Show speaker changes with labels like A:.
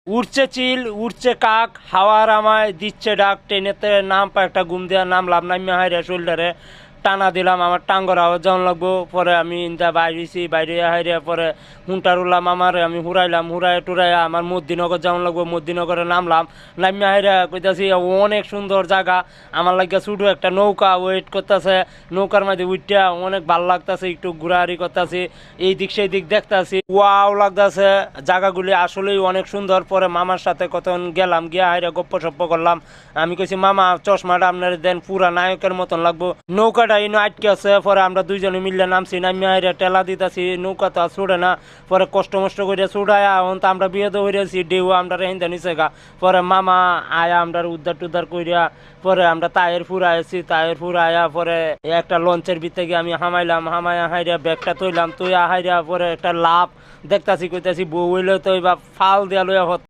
A: উড়ছে চিল, উড়ছে কাক, হাওয়ার আমায় দিচ্ছে ডাক, ট্রেনেতে নাম পা একটা ঘুম দেওয়ার নামলাম, নামিয়া হাইরে শোল্ডারে টানা দিলাম, আমার টাঙ্গর আওয়াজ যেমন লাগবো। পরে আমি ইন্দা বাইরেছি, বাইরে হাইরে পরে হুন্টার উঠলাম, আমার আমি হুরাইলাম, হুরাই টুরাইয়া আমার মদ্দিনগর যেমন লাগবো মদ্দিনগরে নামলাম। নামিয়া হাইরে কইতাছি অনেক সুন্দর জায়গা, আমার লাগে শুধু একটা নৌকা ওয়েট করতেছে, নৌকার মধ্যে উঠটা অনেক ভালো লাগতেছে, একটু ঘোরাঘুরি করতেছি, এই দিক সেই দিক দেখতেছি, ওয়াও লাগতেছে, জায়গাগুলি আসলেই অনেক সুন্দর। পরে মামার সাথে কতক্ষণ গেলাম, গিয়া হাইরে গপ্প সপ্প করলাম। আমি কইছি মামা চশমাটা আপনার দেন, পুরা নায়কের মতন লাগবো। নৌকাটা ইনো আটকে আছে, পরে আমরা দুইজনে মিললে নামছি, নামি হাইরে টেলা দিতেছি, নৌকা তো আর ছুড়ে না। পরে কষ্ট মষ্ট করে ছুড়ায়া এখন তো আমরা বিয়ে তো হইয়াছি, ডেউ আমরা হিন্দা নিচে গা। পরে মামা আয়া আমরা উদ্ধার টুদ্ধার করিয়া পরে আমরা টায়ার ফুরাইছি, টায়ার ফুরাইয়া পরে একটা লঞ্চের ভিতরে গিয়ে আমি হামাইলাম, হামাইয়া হাইরা ব্যাগটা তৈলাম, তুই হাইরা পরে একটা লাভ দেখতাছি কইতাছি বউ হইলে তো এবার ফাল দিয়া লইয়া